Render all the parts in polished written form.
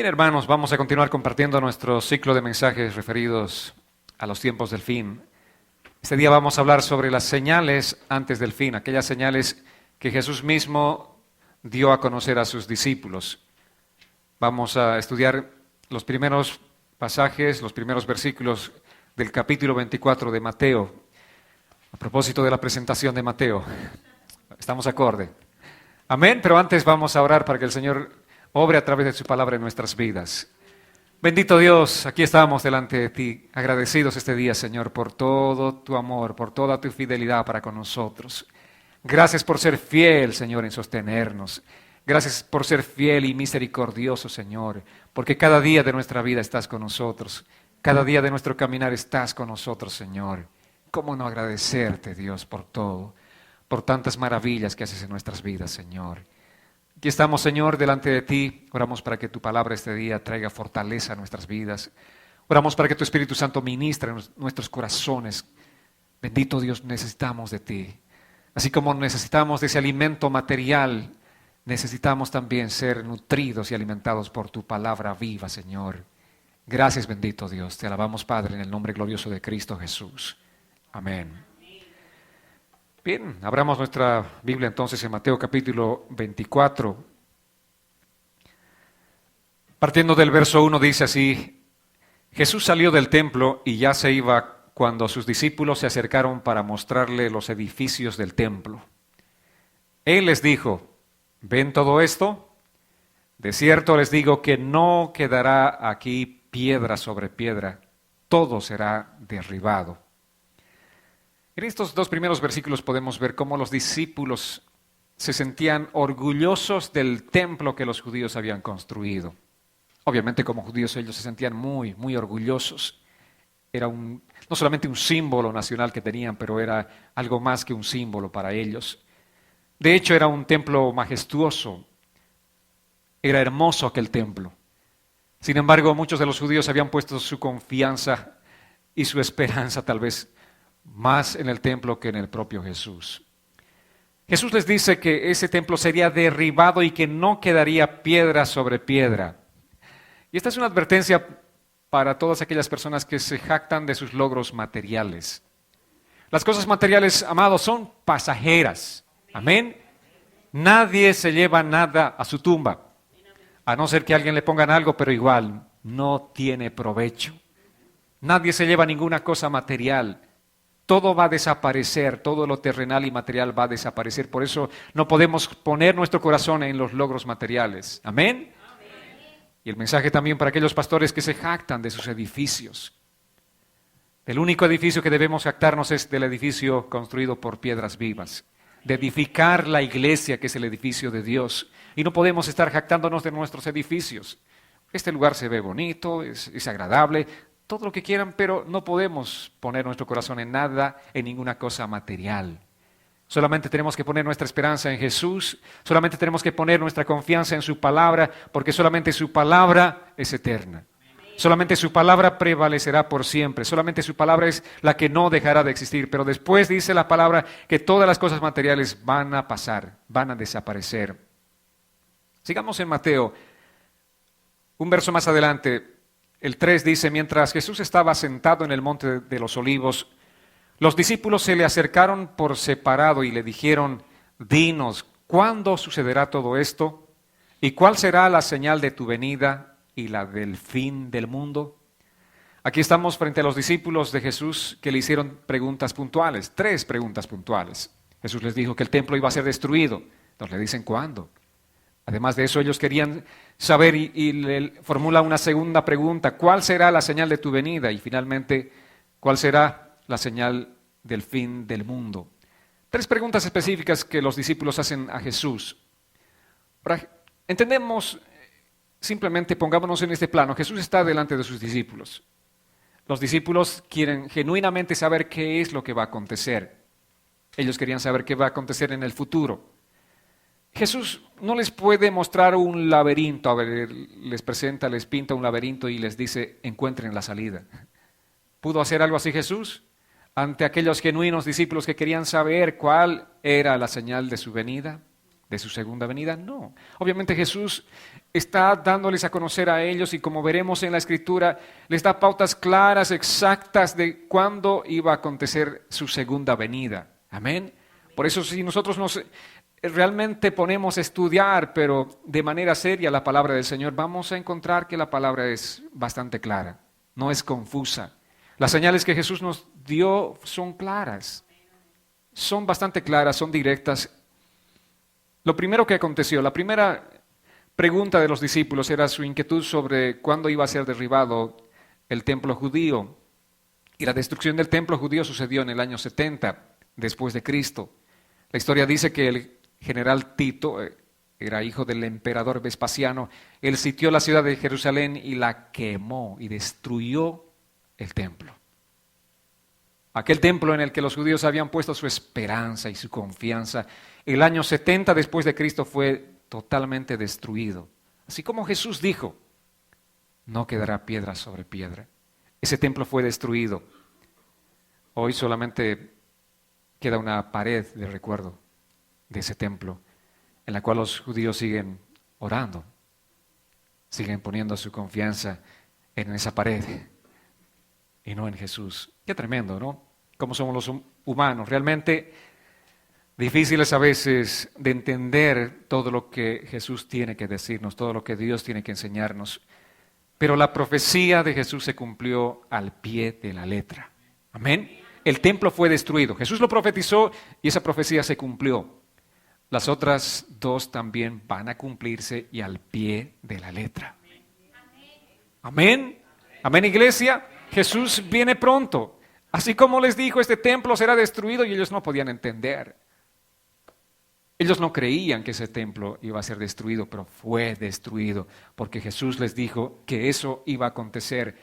Bien, hermanos, vamos a continuar compartiendo nuestro ciclo de mensajes referidos a los tiempos del fin. Este día vamos a hablar sobre las señales antes del fin, aquellas señales que Jesús mismo dio a conocer a sus discípulos. Vamos a estudiar los primeros pasajes, los primeros versículos del capítulo 24 de Mateo. A propósito de la presentación de Mateo, estamos acorde. Amén, pero antes vamos a orar para que el Señor obre a través de su palabra en nuestras vidas. Bendito Dios, aquí estamos delante de ti, agradecidos este día, Señor, por todo tu amor, por toda tu fidelidad para con nosotros. Gracias por ser fiel, Señor, en sostenernos. Gracias por ser fiel y misericordioso, Señor, porque cada día de nuestra vida estás con nosotros. Cada día de nuestro caminar estás con nosotros, Señor. ¿Cómo no agradecerte, Dios, por todo, por tantas maravillas que haces en nuestras vidas, Señor? Aquí estamos, Señor, delante de ti. Oramos para que tu palabra este día traiga fortaleza a nuestras vidas. Oramos para que tu Espíritu Santo ministre en nuestros corazones. Bendito Dios, necesitamos de ti. Así como necesitamos de ese alimento material, necesitamos también ser nutridos y alimentados por tu palabra viva, Señor. Gracias, bendito Dios. Te alabamos, Padre, en el nombre glorioso de Cristo Jesús. Amén. Bien, abramos nuestra Biblia entonces en Mateo capítulo 24. Partiendo del verso 1 dice así: Jesús salió del templo y ya se iba cuando sus discípulos se acercaron para mostrarle los edificios del templo. Él les dijo: ¿ven todo esto? De cierto les digo que no quedará aquí piedra sobre piedra, todo será derribado. En estos dos primeros versículos podemos ver cómo los discípulos se sentían orgullosos del templo que los judíos habían construido. Obviamente como judíos ellos se sentían muy, muy orgullosos. Era no solamente un símbolo nacional que tenían, pero era algo más que un símbolo para ellos. De hecho era un templo majestuoso, era hermoso aquel templo. Sin embargo, muchos de los judíos habían puesto su confianza y su esperanza tal vez más en el templo que en el propio Jesús. Jesús les dice que ese templo sería derribado y que no quedaría piedra sobre piedra. Y esta es una advertencia para todas aquellas personas que se jactan de sus logros materiales. Las cosas materiales, amados, son pasajeras. Amén. Nadie se lleva nada a su tumba, a no ser que alguien le pongan algo, pero igual no tiene provecho. Nadie se lleva ninguna cosa material. Todo va a desaparecer, todo lo terrenal y material va a desaparecer. Por eso no podemos poner nuestro corazón en los logros materiales. ¿Amén? Y el mensaje también para aquellos pastores que se jactan de sus edificios. El único edificio que debemos jactarnos es del edificio construido por piedras vivas. De edificar la iglesia, que es el edificio de Dios. Y no podemos estar jactándonos de nuestros edificios. Este lugar se ve bonito, es agradable, todo lo que quieran, pero no podemos poner nuestro corazón en nada, en ninguna cosa material. Solamente tenemos que poner nuestra esperanza en Jesús, solamente tenemos que poner nuestra confianza en su palabra, porque solamente su palabra es eterna. Solamente su palabra prevalecerá por siempre, solamente su palabra es la que no dejará de existir, pero después dice la palabra que todas las cosas materiales van a pasar, van a desaparecer. Sigamos en Mateo, un verso más adelante. El 3 dice: mientras Jesús estaba sentado en el monte de los olivos, los discípulos se le acercaron por separado y le dijeron: dinos, ¿cuándo sucederá todo esto? ¿Y cuál será la señal de tu venida y la del fin del mundo? Aquí estamos frente a los discípulos de Jesús que le hicieron preguntas puntuales, 3 preguntas puntuales. Jesús les dijo que el templo iba a ser destruido. Entonces le dicen: ¿cuándo? Además de eso, ellos querían saber y le formula una segunda pregunta: ¿cuál será la señal de tu venida? Y finalmente, ¿cuál será la señal del fin del mundo? 3 preguntas específicas que los discípulos hacen a Jesús. Ahora, entendemos, simplemente pongámonos en este plano. Jesús está delante de sus discípulos. Los discípulos quieren genuinamente saber qué es lo que va a acontecer. Ellos querían saber qué va a acontecer en el futuro. Jesús no les puede mostrar un laberinto, a ver, les presenta, les pinta un laberinto y les dice: encuentren la salida. ¿Pudo hacer algo así Jesús ante aquellos genuinos discípulos que querían saber cuál era la señal de su venida? de su segunda venida? No. Obviamente Jesús está dándoles a conocer a ellos y como veremos en la Escritura, les da pautas claras, exactas de cuándo iba a acontecer su segunda venida. Amén. Por eso si nosotros nos realmente ponemos a estudiar, pero de manera seria la palabra del Señor, vamos a encontrar que la palabra es bastante clara, no es confusa. Las señales que Jesús nos dio son claras, son bastante claras, son directas. Lo primero que aconteció, la primera pregunta de los discípulos era su inquietud sobre cuándo iba a ser derribado el templo judío. Y la destrucción del templo judío sucedió en el año 70 después de Cristo. La historia dice que el general Tito era hijo del emperador Vespasiano. Él sitió la ciudad de Jerusalén y la quemó y destruyó el templo. Aquel templo en el que los judíos habían puesto su esperanza y su confianza, el año 70 después de Cristo fue totalmente destruido. Así como Jesús dijo, no quedará piedra sobre piedra. Ese templo fue destruido. Hoy solamente queda una pared de recuerdo de ese templo, en la cual los judíos siguen orando, siguen poniendo su confianza en esa pared y no en Jesús. Qué tremendo, ¿no? Cómo somos los humanos, realmente difíciles a veces de entender todo lo que Jesús tiene que decirnos, todo lo que Dios tiene que enseñarnos. Pero la profecía de Jesús se cumplió al pie de la letra. Amén. El templo fue destruido. Jesús lo profetizó y esa profecía se cumplió. Las otras dos también van a cumplirse y al pie de la letra. Amén. Amén, iglesia. Jesús viene pronto. Así como les dijo, este templo será destruido y ellos no podían entender. Ellos no creían que ese templo iba a ser destruido, pero fue destruido porque Jesús les dijo que eso iba a acontecer.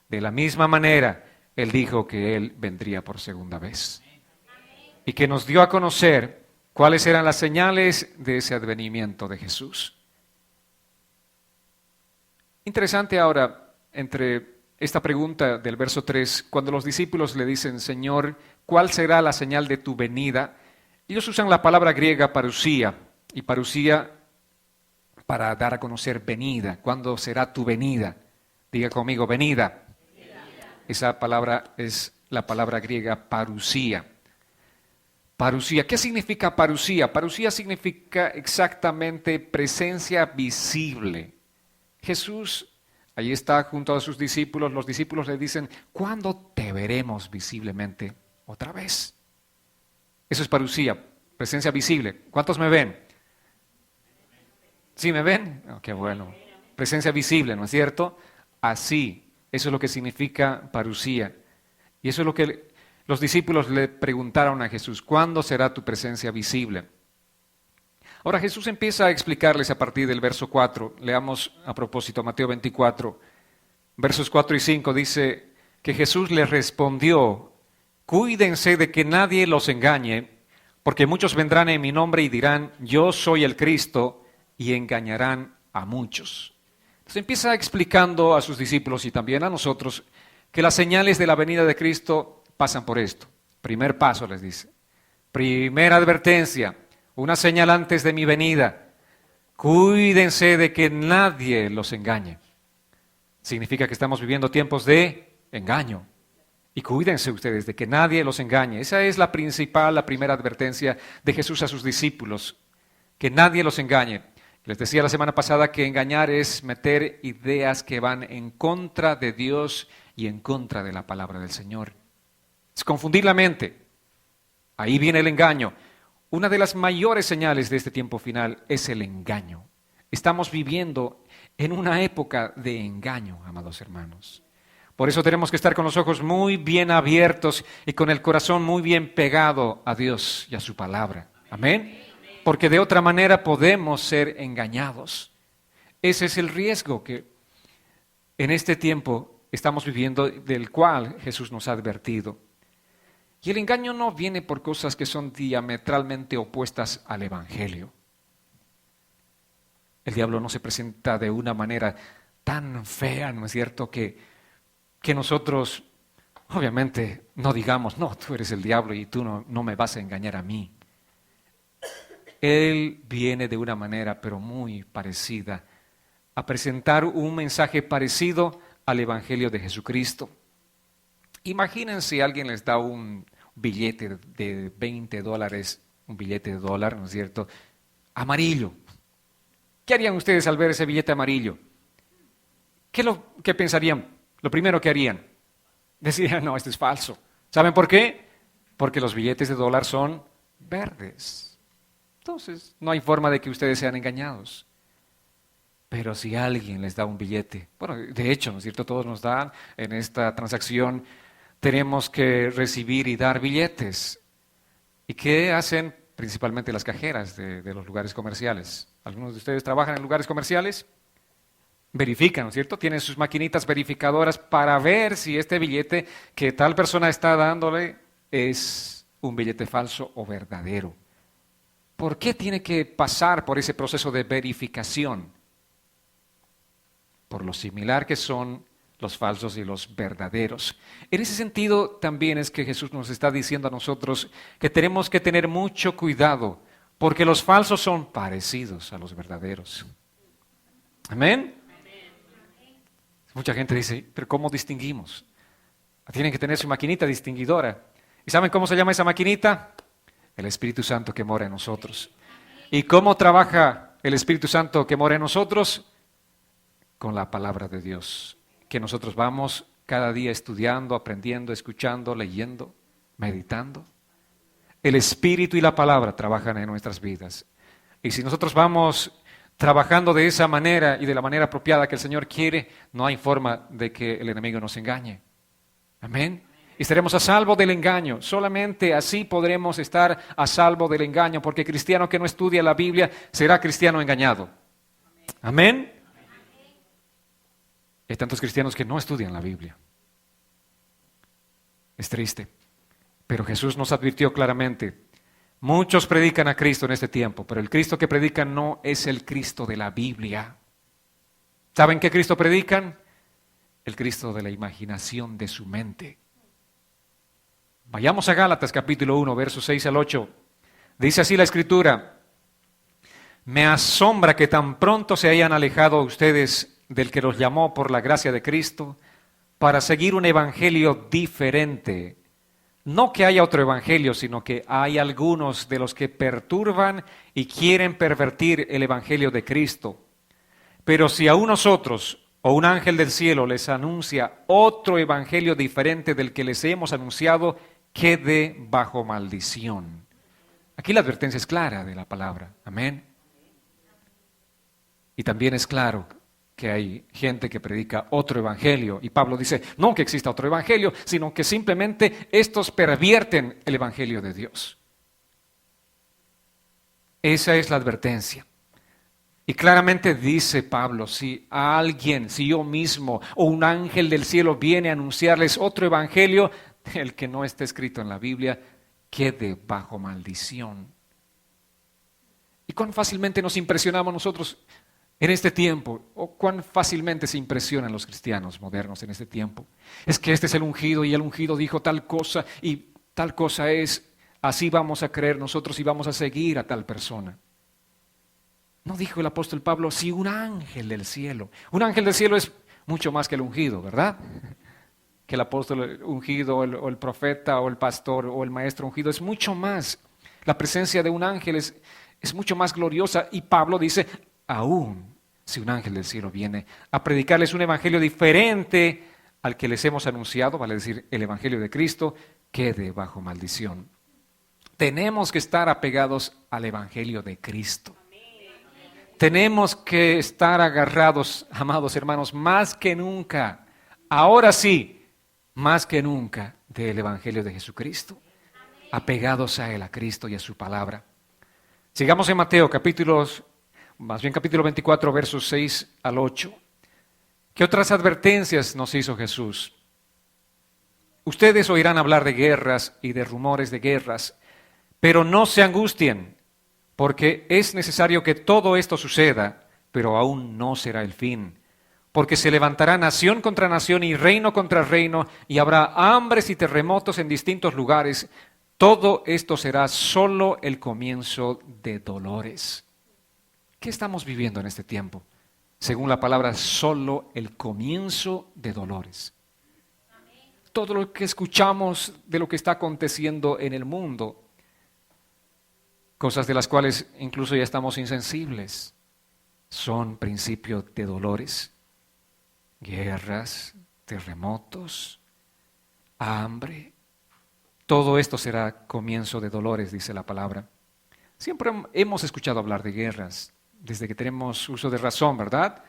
De la misma manera, Él dijo que Él vendría por segunda vez. Y que nos dio a conocer cuáles eran las señales de ese advenimiento de Jesús. Interesante ahora, entre esta pregunta del verso 3, cuando los discípulos le dicen, Señor, ¿cuál será la señal de tu venida? Ellos usan la palabra griega parusía, y parusía para dar a conocer venida. ¿Cuándo será tu venida? Diga conmigo, venida. Esa palabra es la palabra griega parusía. Parusía. ¿Qué significa parusía? Parusía significa exactamente presencia visible. Jesús allí está junto a sus discípulos. Los discípulos le dicen, ¿cuándo te veremos visiblemente otra vez? Eso es parusía, presencia visible. ¿Cuántos me ven? ¿Sí me ven? Oh, qué bueno. Presencia visible, ¿no es cierto? Así, eso es lo que significa parusía. Y eso es lo que los discípulos le preguntaron a Jesús, ¿cuándo será tu presencia visible? Ahora Jesús empieza a explicarles a partir del verso 4. Leamos a propósito Mateo 24, versos 4 y 5. Dice que Jesús les respondió, cuídense de que nadie los engañe, porque muchos vendrán en mi nombre y dirán, yo soy el Cristo, y engañarán a muchos. Entonces empieza explicando a sus discípulos y también a nosotros que las señales de la venida de Cristo pasan por esto. Primer paso les dice. Primera advertencia, una señal antes de mi venida. Cuídense de que nadie los engañe. Significa que estamos viviendo tiempos de engaño. Y cuídense ustedes de que nadie los engañe. Esa es la primera advertencia de Jesús a sus discípulos. Que nadie los engañe. Les decía la semana pasada que engañar es meter ideas que van en contra de Dios y en contra de la palabra del Señor. Es confundir la mente. Ahí viene el engaño. Una de las mayores señales de este tiempo final es el engaño. Estamos viviendo en una época de engaño, amados hermanos. Por eso tenemos que estar con los ojos muy bien abiertos y con el corazón muy bien pegado a Dios y a su palabra. Amén. Porque de otra manera podemos ser engañados. Ese es el riesgo que en este tiempo estamos viviendo, del cual Jesús nos ha advertido. Y el engaño no viene por cosas que son diametralmente opuestas al Evangelio. El diablo no se presenta de una manera tan fea, ¿no es cierto?, que nosotros obviamente no digamos, no, tú eres el diablo y tú no me vas a engañar a mí. Él viene de una manera, pero muy parecida, a presentar un mensaje parecido al Evangelio de Jesucristo. Imagínense, alguien les da un billete de $20, un billete de dólar, ¿no es cierto?, amarillo. ¿Qué harían ustedes al ver ese billete amarillo? ¿Qué pensarían? Lo primero que harían, decían, no, este es falso. ¿Saben por qué? Porque los billetes de dólar son verdes. Entonces, no hay forma de que ustedes sean engañados. Pero si alguien les da un billete, bueno, de hecho, ¿no es cierto?, todos nos dan en esta transacción, tenemos que recibir y dar billetes. ¿Y qué hacen principalmente las cajeras de los lugares comerciales? ¿Algunos de ustedes trabajan en lugares comerciales? Verifican, ¿no es cierto? Tienen sus maquinitas verificadoras para ver si este billete que tal persona está dándole es un billete falso o verdadero. ¿Por qué tiene que pasar por ese proceso de verificación? Por lo similar que son los falsos y los verdaderos. En ese sentido también es que Jesús nos está diciendo a nosotros que tenemos que tener mucho cuidado, porque los falsos son parecidos a los verdaderos. ¿Amén? Mucha gente dice, pero ¿cómo distinguimos? Tienen que tener su maquinita distinguidora. ¿Y saben cómo se llama esa maquinita? El Espíritu Santo que mora en nosotros. ¿Y cómo trabaja el Espíritu Santo que mora en nosotros? Con la palabra de Dios, que nosotros vamos cada día estudiando, aprendiendo, escuchando, leyendo, meditando. El Espíritu y la palabra trabajan en nuestras vidas. Y si nosotros vamos trabajando de esa manera y de la manera apropiada que el Señor quiere, no hay forma de que el enemigo nos engañe. Amén. Y estaremos a salvo del engaño. Solamente así podremos estar a salvo del engaño, porque cristiano que no estudia la Biblia será cristiano engañado. Amén. Hay tantos cristianos que no estudian la Biblia. Es triste. Pero Jesús nos advirtió claramente. Muchos predican a Cristo en este tiempo, pero el Cristo que predican no es el Cristo de la Biblia. ¿Saben qué Cristo predican? El Cristo de la imaginación de su mente. Vayamos a Gálatas capítulo 1, versos 6 al 8. Dice así la Escritura: me asombra que tan pronto se hayan alejado ustedes del que los llamó por la gracia de Cristo para seguir un evangelio diferente. No que haya otro evangelio, sino que hay algunos de los que perturban y quieren pervertir el evangelio de Cristo. Pero si a unos otros o un ángel del cielo les anuncia otro evangelio diferente del que les hemos anunciado, quede bajo maldición. Aquí la advertencia es clara de la palabra. Amén. Y también es claro que hay gente que predica otro evangelio. Y Pablo dice, no que exista otro evangelio, sino que simplemente estos pervierten el evangelio de Dios. Esa es la advertencia. Y claramente dice Pablo, si alguien, si yo mismo o un ángel del cielo viene a anunciarles otro evangelio, el que no esté escrito en la Biblia, quede bajo maldición. ¿Y cuán fácilmente nos impresionamos nosotros en este tiempo? ¿O cuán fácilmente se impresionan los cristianos modernos en este tiempo? Es que este es el ungido y el ungido dijo tal cosa y tal cosa es, así vamos a creer nosotros y vamos a seguir a tal persona. ¿No dijo el apóstol Pablo, si un ángel del cielo? Un ángel del cielo es mucho más que el ungido, ¿verdad? Que el apóstol ungido o el profeta o el pastor o el maestro ungido es mucho más. La presencia de un ángel es mucho más gloriosa. Y Pablo dice, aún si un ángel del cielo viene a predicarles un evangelio diferente al que les hemos anunciado, vale decir, el evangelio de Cristo, quede bajo maldición. Tenemos que estar apegados al evangelio de Cristo. Tenemos que estar agarrados, amados hermanos, más que nunca, ahora sí, más que nunca, del evangelio de Jesucristo. Apegados a Él, a Cristo y a su palabra. Sigamos en Mateo, capítulo 24, versos 6 al 8. ¿Qué otras advertencias nos hizo Jesús? Ustedes oirán hablar de guerras y de rumores de guerras, pero no se angustien, porque es necesario que todo esto suceda, pero aún no será el fin. Porque se levantará nación contra nación y reino contra reino, y habrá hambres y terremotos en distintos lugares, Todo esto será solo el comienzo de dolores. ¿Qué estamos viviendo en este tiempo? Según la palabra, solo el comienzo de dolores. Todo lo que escuchamos de lo que está aconteciendo en el mundo, cosas de las cuales incluso ya estamos insensibles, son principios de dolores, guerras, terremotos, hambre. Todo esto será comienzo de dolores, dice la palabra. Siempre hemos escuchado hablar de guerras, desde que tenemos uso de razón, ¿verdad?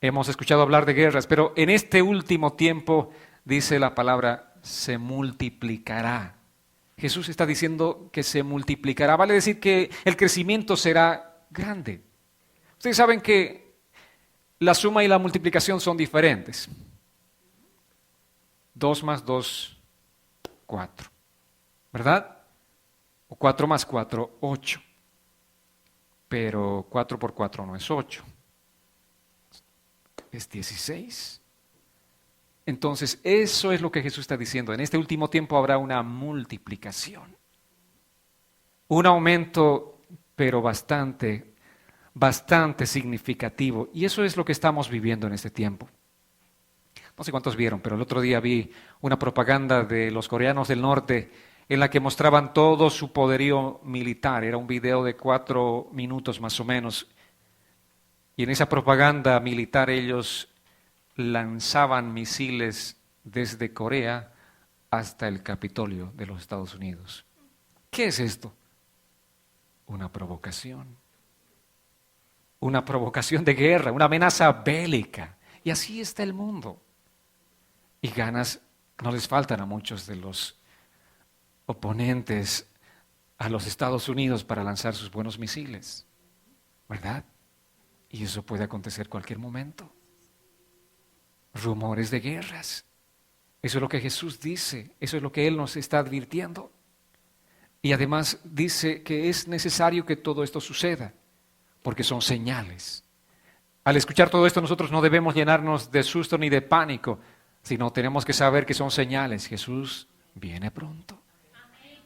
Hemos escuchado hablar de guerras, pero en este último tiempo, dice la palabra, se multiplicará. Jesús está diciendo que se multiplicará, vale decir que el crecimiento será grande. Ustedes saben que la suma y la multiplicación son diferentes. 2 más 2, 4, ¿verdad? O 4 más 4, 8. Pero 4 por 4 no es 8, es 16. Entonces, eso es lo que Jesús está diciendo. En este último tiempo habrá una multiplicación. Un aumento, pero bastante significativo. Y eso es lo que estamos viviendo en este tiempo. No sé cuántos vieron, pero el otro día vi una propaganda de los coreanos del norte en la que mostraban todo su poderío militar. Era un video de 4 minutos más o menos. Y en esa propaganda militar ellos lanzaban misiles desde Corea hasta el Capitolio de los Estados Unidos. ¿Qué es esto? Una provocación. Una provocación de guerra, una amenaza bélica. Y así está el mundo. Y ganas no les faltan a muchos de los oponentes a los Estados Unidos para lanzar sus buenos misiles, ¿verdad? Y eso puede acontecer cualquier momento. Rumores de guerras. Eso es lo que Jesús dice, eso es lo que Él nos está advirtiendo. Y además dice que es necesario que todo esto suceda, porque son señales. Al escuchar todo esto nosotros no debemos llenarnos de susto ni de pánico, sino tenemos que saber que son señales. Jesús viene pronto.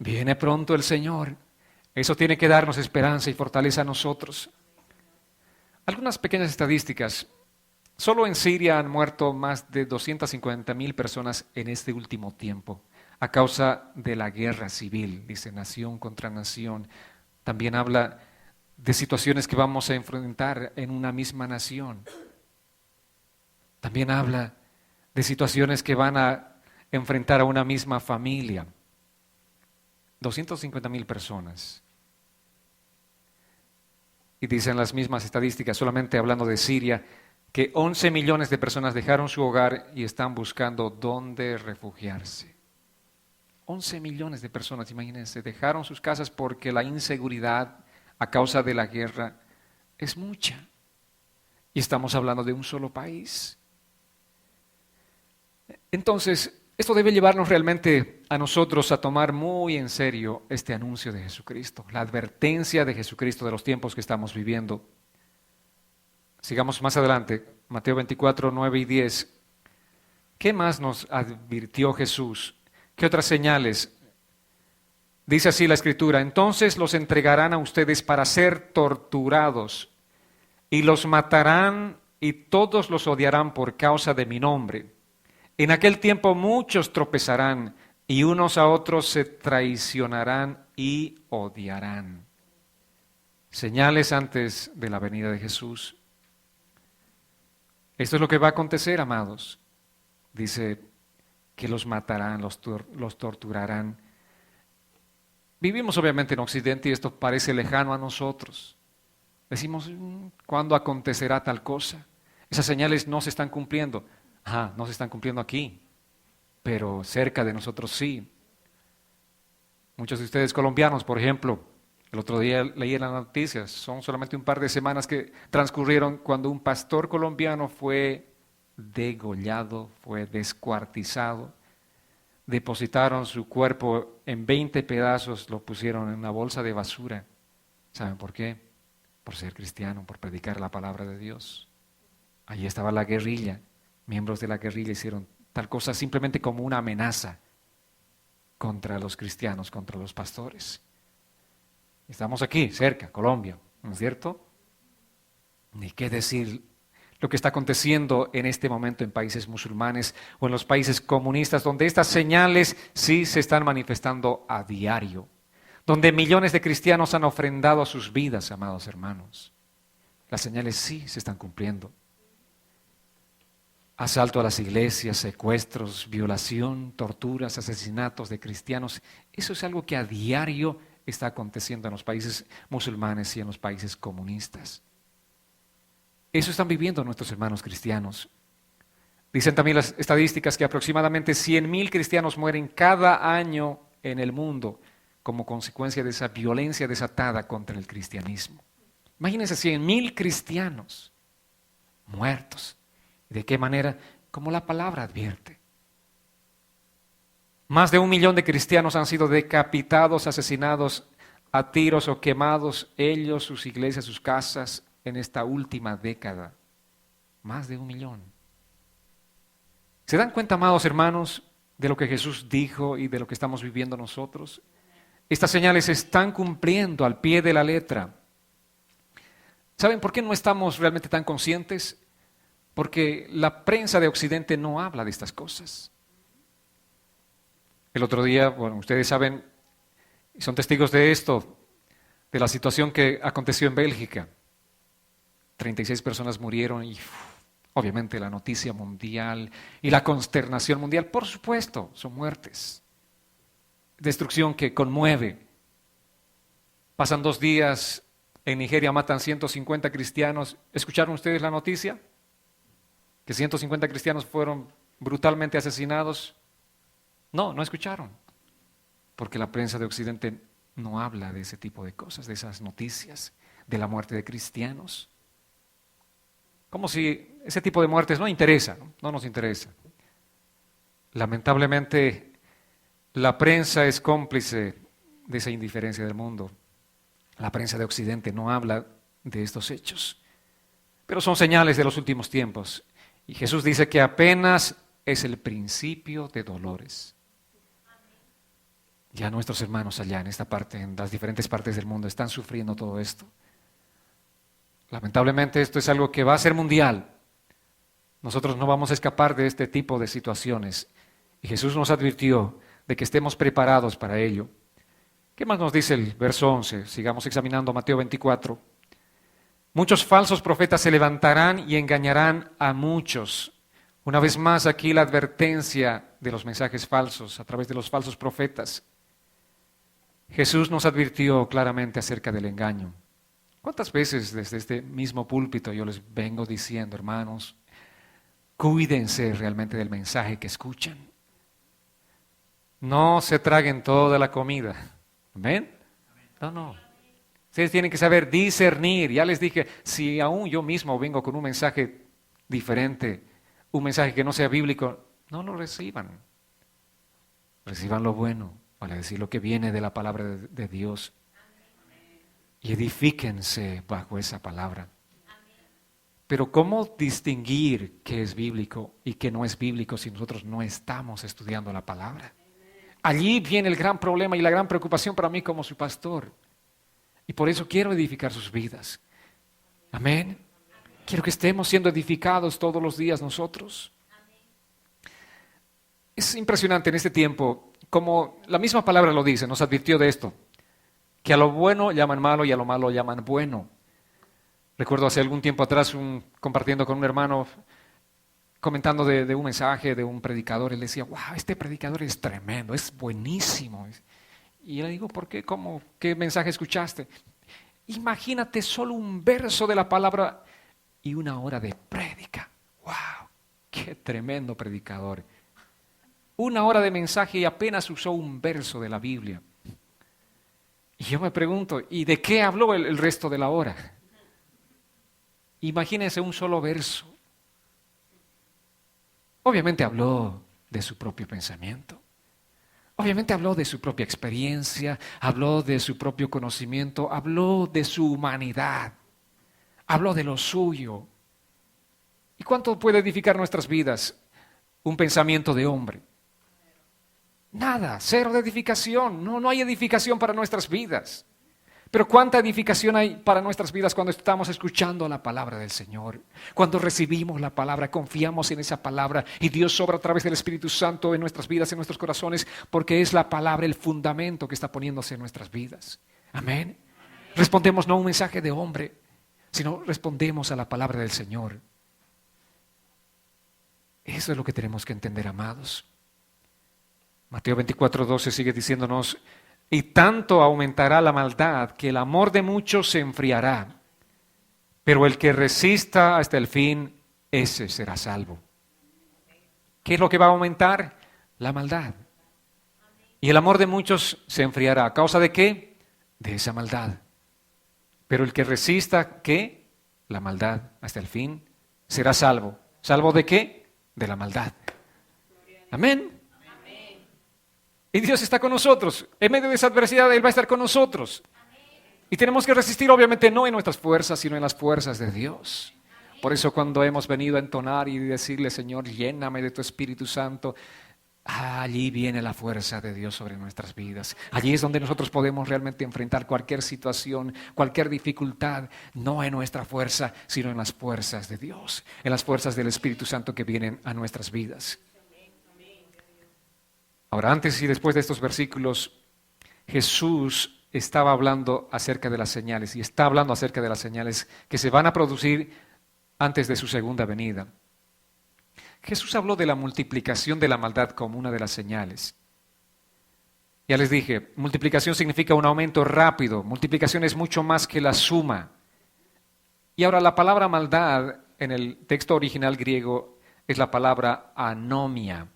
Viene pronto el Señor. Eso tiene que darnos esperanza y fortaleza a nosotros. Algunas pequeñas estadísticas. Solo en Siria han muerto más de 250,000 personas en este último tiempo a causa de la guerra civil, dice nación contra nación. También habla de situaciones que vamos a enfrentar en una misma nación. También habla de situaciones que van a enfrentar a una misma familia. 250,000 personas. Y dicen las mismas estadísticas, solamente hablando de Siria, que 11 millones de personas dejaron su hogar y están buscando dónde refugiarse. 11 millones de personas, imagínense, dejaron sus casas porque la inseguridad a causa de la guerra es mucha. Y estamos hablando de un solo país. Entonces, esto debe llevarnos realmente a nosotros a tomar muy en serio este anuncio de Jesucristo, la advertencia de Jesucristo de los tiempos que estamos viviendo. Sigamos más adelante, Mateo 24, 9 y 10. ¿Qué más nos advirtió Jesús? ¿Qué otras señales? Dice así la Escritura: entonces los entregarán a ustedes para ser torturados y los matarán y todos los odiarán por causa de mi nombre. En aquel tiempo muchos tropezarán y unos a otros se traicionarán y odiarán. Señales antes de la venida de Jesús. Esto es lo que va a acontecer, amados. Dice que los matarán, los torturarán. Vivimos obviamente en Occidente y esto parece lejano a nosotros. Decimos, ¿cuándo acontecerá tal cosa? Esas señales no se están cumpliendo. No se están cumpliendo aquí, pero cerca de nosotros sí. Muchos de ustedes colombianos, por ejemplo, el otro día leí en las noticias, son solamente un par de semanas que transcurrieron cuando un pastor colombiano fue degollado, fue descuartizado. Depositaron su cuerpo en 20 pedazos, lo pusieron en una bolsa de basura. ¿Saben por qué? Por ser cristiano, por predicar la palabra de Dios. Allí estaba la guerrilla. Miembros de la guerrilla hicieron tal cosa simplemente como una amenaza. contra los cristianos, contra los pastores. Estamos aquí, cerca, Colombia, ¿no es cierto? Ni qué decir lo que está aconteciendo en este momento en países musulmanes o en los países comunistas, donde estas señales sí se están manifestando a diario, donde millones de cristianos han ofrendado sus vidas, amados hermanos. Las señales sí se están cumpliendo. Asalto a las iglesias, secuestros, violación, torturas, asesinatos de cristianos. Eso es algo que a diario está aconteciendo en los países musulmanes y en los países comunistas. Eso están viviendo nuestros hermanos cristianos. Dicen también las estadísticas que aproximadamente 100,000 cristianos mueren cada año en el mundo como consecuencia de esa violencia desatada contra el cristianismo. Imagínense 100,000 cristianos muertos. ¿De qué manera? Como la palabra advierte. Más de 1 millón de cristianos han sido decapitados, asesinados a tiros o quemados, ellos, sus iglesias, sus casas, en esta última década. Más de 1 millón. ¿Se dan cuenta, amados hermanos, de lo que Jesús dijo y de lo que estamos viviendo nosotros? Estas señales se están cumpliendo al pie de la letra. ¿Saben por qué no estamos realmente tan conscientes? Porque la prensa de Occidente no habla de estas cosas. El otro día, bueno, ustedes saben, son testigos de esto, de la situación que aconteció en Bélgica. 36 personas murieron y obviamente la noticia mundial y la consternación mundial, por supuesto, son muertes. Destrucción que conmueve. Pasan 2 días, en Nigeria matan 150 cristianos. ¿Escucharon ustedes la noticia? Que 150 cristianos fueron brutalmente asesinados. No escucharon. Porque la prensa de Occidente no habla de ese tipo de cosas, de esas noticias, de la muerte de cristianos. Como si ese tipo de muertes no interesa, no nos interesa. Lamentablemente, la prensa es cómplice de esa indiferencia del mundo. La prensa de Occidente no habla de estos hechos, pero son señales de los últimos tiempos. Y Jesús dice que apenas es el principio de dolores. Ya nuestros hermanos allá en esta parte, en las diferentes partes del mundo, están sufriendo todo esto. Lamentablemente esto es algo que va a ser mundial. Nosotros no vamos a escapar de este tipo de situaciones. Y Jesús nos advirtió de que estemos preparados para ello. ¿Qué más nos dice el verso 11? Sigamos examinando Mateo 24. Muchos falsos profetas se levantarán y engañarán a muchos. Una vez más aquí la advertencia de los mensajes falsos a través de los falsos profetas. Jesús nos advirtió claramente acerca del engaño. ¿Cuántas veces desde este mismo púlpito yo les vengo diciendo, hermanos, cuídense realmente del mensaje que escuchan? No se traguen toda la comida. ¿Amén? No. Ustedes tienen que saber discernir. Ya les dije, si aún yo mismo vengo con un mensaje diferente, un mensaje que no sea bíblico, no lo reciban. Reciban lo bueno, para decir lo que viene de la palabra de Dios. Y edifíquense bajo esa palabra. Pero ¿cómo distinguir qué es bíblico y qué no es bíblico si nosotros no estamos estudiando la palabra? Allí viene el gran problema y la gran preocupación para mí como su pastor. Y por eso quiero edificar sus vidas. Amén. Quiero que estemos siendo edificados todos los días nosotros. Es impresionante en este tiempo, como la misma palabra lo dice, nos advirtió de esto, que a lo bueno llaman malo y a lo malo llaman bueno. Recuerdo hace algún tiempo atrás compartiendo con un hermano, comentando de un mensaje de un predicador, él decía, wow, este predicador es tremendo, es buenísimo. Y yo le digo, ¿por qué? ¿Cómo? ¿Qué mensaje escuchaste? Imagínate solo un verso de la palabra y 1 hora de prédica. ¡Wow! ¡Qué tremendo predicador! 1 hora de mensaje y apenas usó un verso de la Biblia. Y yo me pregunto, ¿y de qué habló el resto de la hora? Imagínense un solo verso. Obviamente habló de su propio pensamiento. Obviamente habló de su propia experiencia, habló de su propio conocimiento, habló de su humanidad, habló de lo suyo. ¿Y cuánto puede edificar nuestras vidas un pensamiento de hombre? Nada, cero de edificación. No, no hay edificación para nuestras vidas. Pero ¿cuánta edificación hay para nuestras vidas cuando estamos escuchando la palabra del Señor? Cuando recibimos la palabra, confiamos en esa palabra y Dios obra a través del Espíritu Santo en nuestras vidas, en nuestros corazones, porque es la palabra el fundamento que está poniéndose en nuestras vidas. Amén. Respondemos no a un mensaje de hombre, sino respondemos a la palabra del Señor. Eso es lo que tenemos que entender, amados. Mateo 24:12 sigue diciéndonos: y tanto aumentará la maldad que el amor de muchos se enfriará, pero el que resista hasta el fin, ese será salvo. ¿Qué es lo que va a aumentar? La maldad. Y el amor de muchos se enfriará. ¿A causa de qué? De esa maldad. Pero el que resista, ¿qué? La maldad hasta el fin, será salvo. ¿Salvo de qué? De la maldad. Amén. Y Dios está con nosotros. En medio de esa adversidad, Él va a estar con nosotros. Y tenemos que resistir, obviamente, no en nuestras fuerzas, sino en las fuerzas de Dios. Por eso cuando hemos venido a entonar y decirle: Señor, lléname de tu Espíritu Santo, allí viene la fuerza de Dios sobre nuestras vidas. Allí es donde nosotros podemos realmente enfrentar cualquier situación, cualquier dificultad, no en nuestra fuerza, sino en las fuerzas de Dios, en las fuerzas del Espíritu Santo que vienen a nuestras vidas. Ahora, antes y después de estos versículos, Jesús estaba hablando acerca de las señales y está hablando acerca de las señales que se van a producir antes de su segunda venida. Jesús habló de la multiplicación de la maldad como una de las señales. Ya les dije, multiplicación significa un aumento rápido, multiplicación es mucho más que la suma. Y ahora la palabra maldad en el texto original griego es la palabra anomia.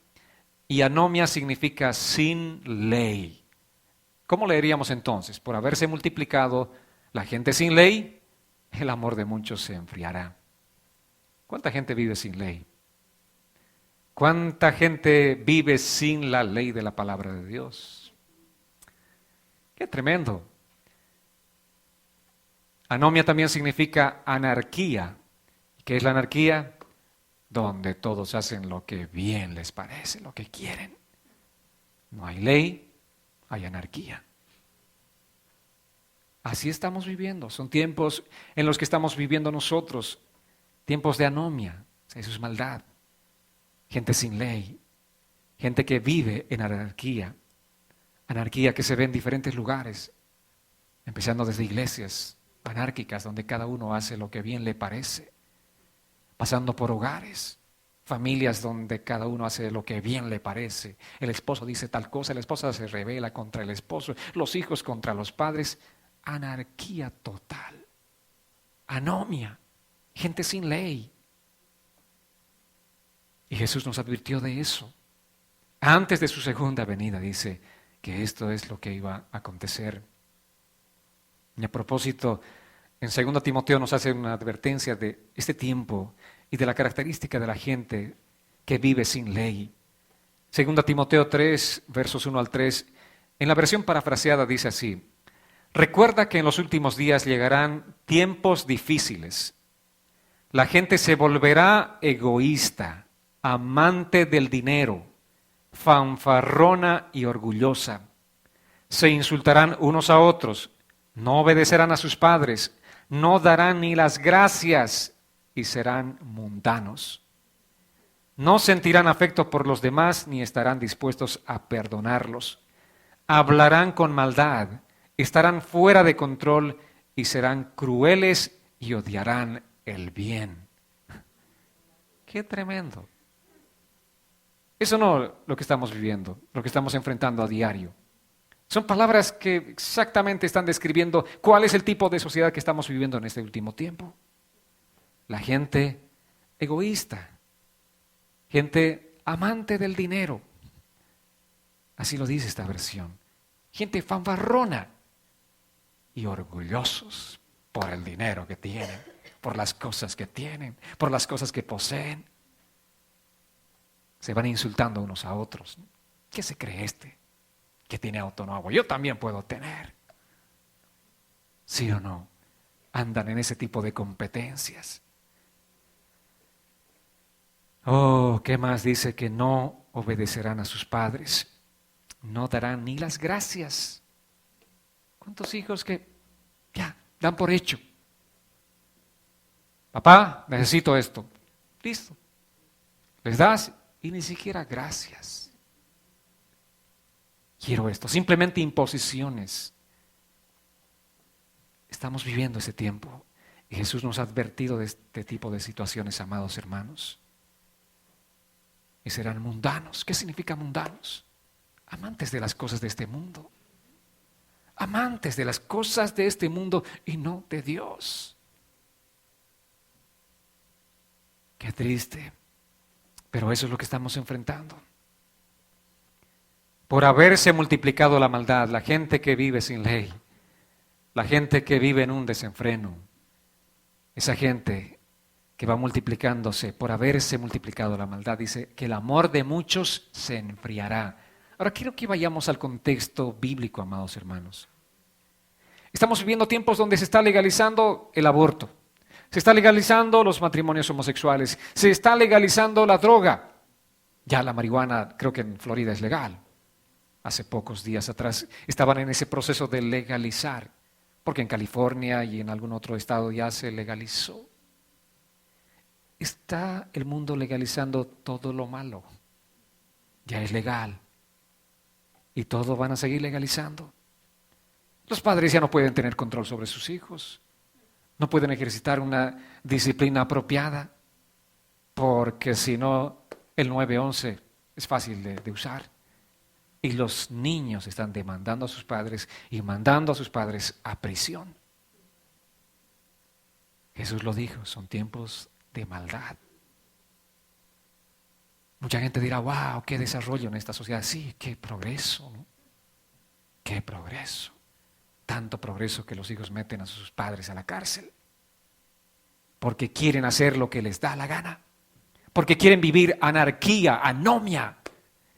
Y anomia significa sin ley. ¿Cómo leeríamos entonces? Por haberse multiplicado la gente sin ley, el amor de muchos se enfriará. ¿Cuánta gente vive sin ley? ¿Cuánta gente vive sin la ley de la palabra de Dios? ¡Qué tremendo! Anomia también significa anarquía. ¿Qué es la anarquía? Donde todos hacen lo que bien les parece, lo que quieren. No hay ley, hay anarquía. Así estamos viviendo. Son tiempos en los que estamos viviendo nosotros. Tiempos de anomia, eso es maldad. Gente sin ley, gente que vive en anarquía. Anarquía que se ve en diferentes lugares, empezando desde iglesias anárquicas donde cada uno hace lo que bien le parece, pasando por hogares, familias donde cada uno hace lo que bien le parece. El esposo dice tal cosa, la esposa se rebela contra el esposo, los hijos contra los padres. Anarquía total, anomia, gente sin ley. Y Jesús nos advirtió de eso. Antes de su segunda venida dice que esto es lo que iba a acontecer. Y a propósito, en 2 Timoteo nos hace una advertencia de este tiempo y de la característica de la gente que vive sin ley. 2 Timoteo 3, versos 1 al 3, en la versión parafraseada dice así: recuerda que en los últimos días llegarán tiempos difíciles. La gente se volverá egoísta, amante del dinero, fanfarrona y orgullosa. Se insultarán unos a otros, no obedecerán a sus padres, no darán ni las gracias y serán mundanos. No sentirán afecto por los demás ni estarán dispuestos a perdonarlos. Hablarán con maldad, estarán fuera de control y serán crueles y odiarán el bien. ¡Qué tremendo! Eso no es lo que estamos viviendo, lo que estamos enfrentando a diario. Son palabras que exactamente están describiendo cuál es el tipo de sociedad que estamos viviendo en este último tiempo. La gente egoísta, gente amante del dinero. Así lo dice esta versión. Gente fanfarrona y orgullosos por el dinero que tienen, por las cosas que tienen, por las cosas que poseen. Se van insultando unos a otros. ¿Qué se cree este que tiene auto nuevo? Yo también puedo tener. ¿Sí o no? Andan en ese tipo de competencias. Oh, ¿qué más dice? Que no obedecerán a sus padres. no darán ni las gracias. ¿Cuántos hijos que ya dan por hecho? Papá, necesito esto. Listo. Les das y ni siquiera gracias. Quiero esto. Simplemente imposiciones. Estamos viviendo ese tiempo y Jesús nos ha advertido de este tipo de situaciones, amados hermanos. Y serán mundanos. ¿Qué significa mundanos? Amantes de las cosas de este mundo. Amantes de las cosas de este mundo y no de Dios. Qué triste. Pero eso es lo que estamos enfrentando. Por haberse multiplicado la maldad, la gente que vive sin ley, la gente que vive en un desenfreno, esa gente que va multiplicándose, por haberse multiplicado la maldad, dice que el amor de muchos se enfriará. Ahora quiero que vayamos al contexto bíblico, amados hermanos. Estamos viviendo tiempos donde se está legalizando el aborto, se está legalizando los matrimonios homosexuales, se está legalizando la droga. Ya la marihuana creo que en Florida es legal. Hace pocos días atrás estaban en ese proceso de legalizar, porque en California y en algún otro estado ya se legalizó. Está el mundo legalizando todo lo malo. Ya es legal. Y todo van a seguir legalizando. Los padres ya no pueden tener control sobre sus hijos. No pueden ejercitar una disciplina apropiada. Porque si no, el 911 es fácil de usar. Y los niños están demandando a sus padres y mandando a sus padres a prisión. Jesús lo dijo, son tiempos de maldad. Mucha gente dirá, wow, qué desarrollo en esta sociedad. Sí, qué progreso, ¿no? Qué progreso. Tanto progreso que los hijos meten a sus padres a la cárcel. Porque quieren hacer lo que les da la gana. Porque quieren vivir anarquía, anomia.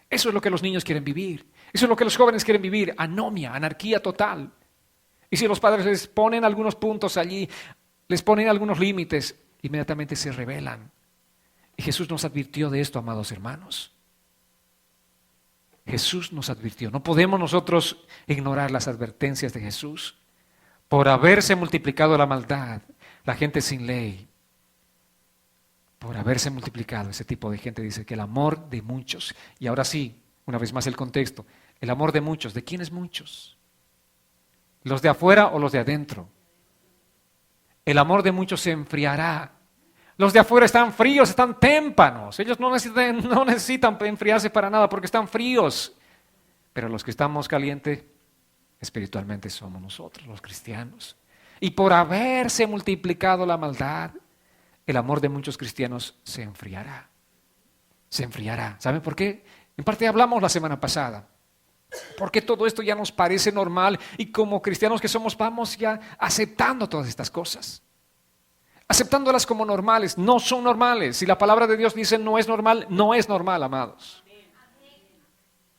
Eso es lo que los niños quieren vivir. Eso es lo que los jóvenes quieren vivir, anomia, anarquía total. Y si los padres les ponen algunos puntos allí, les ponen algunos límites, inmediatamente se rebelan. Y Jesús nos advirtió de esto, amados hermanos. Jesús nos advirtió. No podemos nosotros ignorar las advertencias de Jesús. Por haberse multiplicado la maldad, la gente sin ley, por haberse multiplicado ese tipo de gente, dice que el amor de muchos, y ahora sí, una vez más el contexto, el amor de muchos, ¿de quiénes muchos? ¿Los de afuera o los de adentro? El amor de muchos se enfriará. Los de afuera están fríos, están témpanos. Ellos no necesitan enfriarse para nada porque están fríos. Pero los que estamos calientes espiritualmente somos nosotros, los cristianos. Y por haberse multiplicado la maldad, el amor de muchos cristianos se enfriará. Se enfriará. ¿Saben por qué? En parte hablamos la semana pasada. Porque todo esto ya nos parece normal y como cristianos que somos vamos ya aceptando todas estas cosas. Aceptándolas como normales. No son normales. Si la palabra de Dios dice no es normal, amados.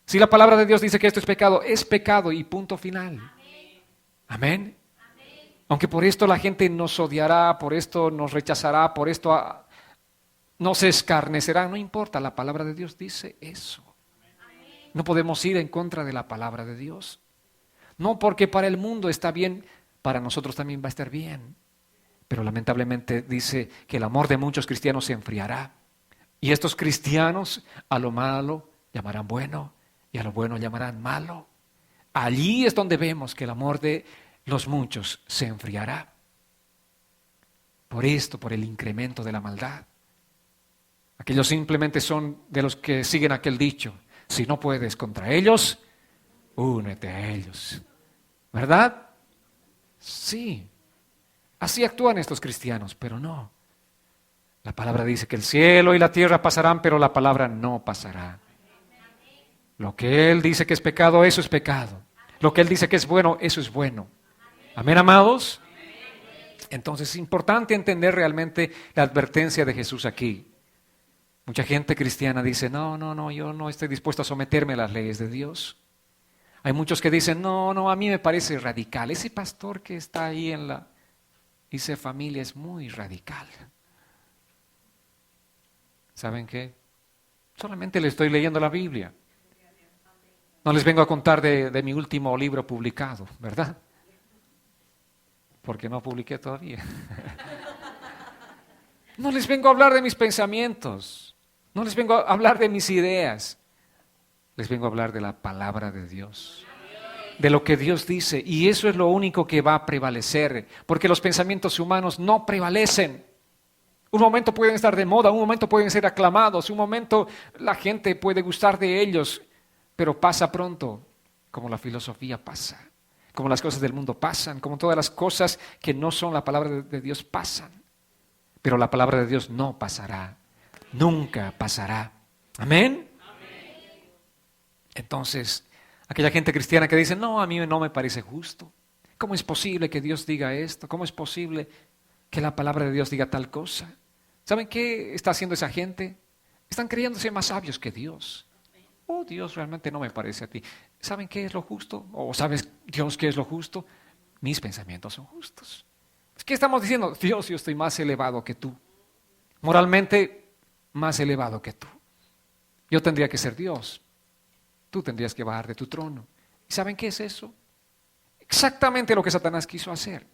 Si la palabra de Dios dice que esto es pecado y punto final. Amén. Aunque por esto la gente nos odiará, por esto nos rechazará, por esto nos escarnecerá, no importa, la palabra de Dios dice eso. No podemos ir en contra de la palabra de Dios. No porque para el mundo está bien, para nosotros también va a estar bien. Pero lamentablemente dice que el amor de muchos cristianos se enfriará. Y estos cristianos a lo malo llamarán bueno y a lo bueno llamarán malo. Allí es donde vemos que el amor de los muchos se enfriará. Por esto, por el incremento de la maldad. Aquellos simplemente son de los que siguen aquel dicho. Si no puedes contra ellos, únete a ellos. ¿Verdad? Sí. Así actúan estos cristianos, pero no. La palabra dice que el cielo y la tierra pasarán, pero la palabra no pasará. Lo que Él dice que es pecado, eso es pecado. Lo que Él dice que es bueno, eso es bueno. Amén, amados. Entonces es importante entender realmente la advertencia de Jesús aquí. Mucha gente cristiana dice, no, yo no estoy dispuesto a someterme a las leyes de Dios. Hay muchos que dicen, no, a mí me parece radical. Ese pastor que está ahí en la ICE Familia es muy radical. ¿Saben qué? Solamente le estoy leyendo la Biblia. No les vengo a contar de mi último libro publicado, ¿verdad? Porque no publiqué todavía. No les vengo a hablar de mis pensamientos. No les vengo a hablar de mis ideas. Les vengo a hablar de la palabra de Dios. De lo que Dios dice. Y eso es lo único que va a prevalecer. Porque los pensamientos humanos no prevalecen. Un momento pueden estar de moda, un momento pueden ser aclamados, un momento la gente puede gustar de ellos, pero pasa pronto, como la filosofía pasa, como las cosas del mundo pasan, como todas las cosas que no son la palabra de Dios pasan. Pero la palabra de Dios no pasará, nunca pasará. ¿Amén? Entonces, aquella gente cristiana que dice, no, a mí no me parece justo. ¿Cómo es posible que Dios diga esto? ¿Cómo es posible que la palabra de Dios diga tal cosa? ¿Saben qué está haciendo esa gente? Están creyéndose más sabios que Dios. Oh, Dios realmente no me parece a ti. ¿Saben qué es lo justo? ¿O sabes Dios qué es lo justo? Mis pensamientos son justos. ¿Qué estamos diciendo? Dios, yo estoy más elevado que tú. Moralmente, más elevado que tú. Yo tendría que ser Dios. Tú tendrías que bajar de tu trono. ¿Y saben qué es eso? Exactamente lo que Satanás quiso hacer.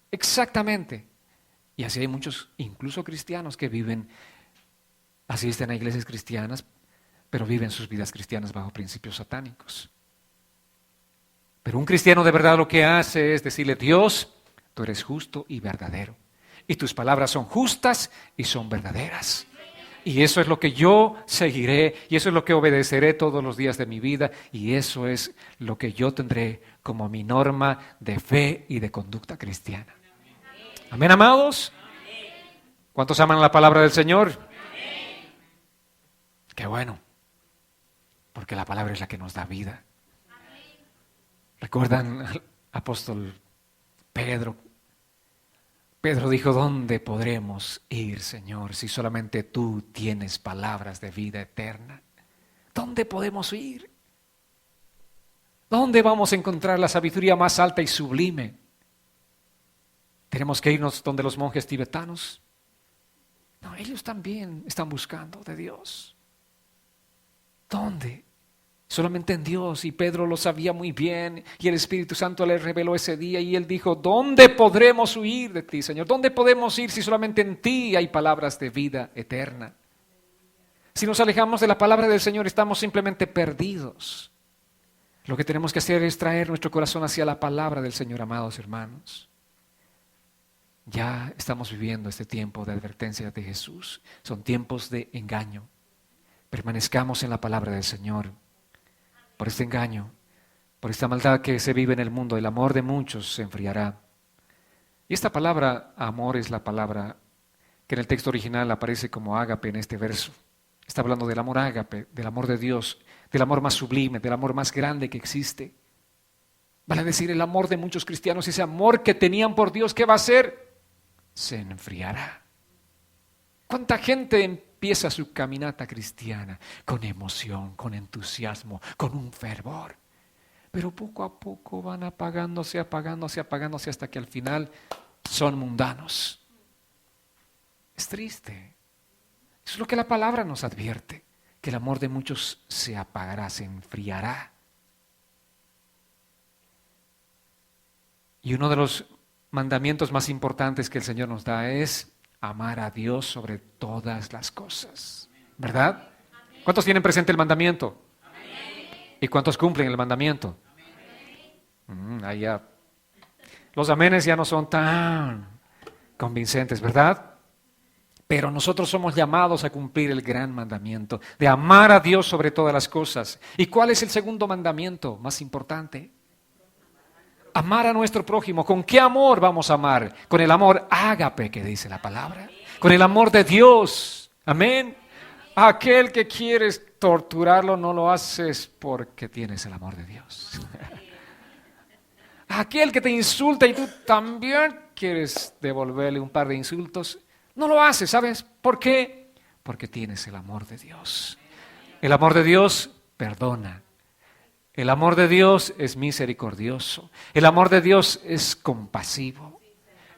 Exactamente. Y así hay muchos, incluso cristianos, que viven, asisten a iglesias cristianas, pero viven sus vidas cristianas bajo principios satánicos. Pero un cristiano de verdad lo que hace es decirle, Dios, tú eres justo y verdadero. Y tus palabras son justas y son verdaderas. Y eso es lo que yo seguiré, y eso es lo que obedeceré todos los días de mi vida, y eso es lo que yo tendré como mi norma de fe y de conducta cristiana. Amén, amados. ¿Cuántos aman la palabra del Señor? Qué bueno, porque la palabra es la que nos da vida. ¿Recuerdan al apóstol Pedro? Pedro dijo, ¿dónde podremos ir, Señor, si solamente tú tienes palabras de vida eterna? ¿Dónde podemos ir? ¿Dónde vamos a encontrar la sabiduría más alta y sublime? ¿Tenemos que irnos donde los monjes tibetanos? No, ellos también están buscando de Dios. ¿Dónde? Solamente en Dios, y Pedro lo sabía muy bien, y el Espíritu Santo le reveló ese día, y él dijo, ¿dónde podremos huir de ti, Señor? ¿Dónde podemos ir si solamente en ti hay palabras de vida eterna? Si nos alejamos de la palabra del Señor, estamos simplemente perdidos. Lo que tenemos que hacer es traer nuestro corazón hacia la palabra del Señor, amados hermanos. Ya estamos viviendo este tiempo de advertencia de Jesús. Son tiempos de engaño. Permanezcamos en la palabra del Señor. Por este engaño, por esta maldad que se vive en el mundo, el amor de muchos se enfriará. Y esta palabra amor es la palabra que en el texto original aparece como ágape en este verso. Está hablando del amor ágape, del amor de Dios, del amor más sublime, del amor más grande que existe. Vale decir, el amor de muchos cristianos, ese amor que tenían por Dios, ¿qué va a hacer? Se enfriará. ¿Cuánta gente empieza su caminata cristiana con emoción, con entusiasmo, con un fervor? Pero poco a poco van apagándose hasta que al final son mundanos. Es triste. Eso es lo que la palabra nos advierte, que el amor de muchos se apagará, se enfriará. Y uno de los mandamientos más importantes que el Señor nos da es amar a Dios sobre todas las cosas, ¿verdad? ¿Cuántos tienen presente el mandamiento? ¿Y cuántos cumplen el mandamiento? Ahí ya. Los amenes ya no son tan convincentes, ¿verdad? Pero nosotros somos llamados a cumplir el gran mandamiento de amar a Dios sobre todas las cosas. ¿Y cuál es el segundo mandamiento más importante? Amar a nuestro prójimo. ¿Con qué amor vamos a amar? Con el amor ágape que dice la palabra. Con el amor de Dios. Amén. A aquel que quieres torturarlo no lo haces porque tienes el amor de Dios. A aquel que te insulta y tú también quieres devolverle un par de insultos, no lo haces, ¿sabes? ¿Por qué? Porque tienes el amor de Dios. El amor de Dios perdona. El amor de Dios es misericordioso. El amor de Dios es compasivo.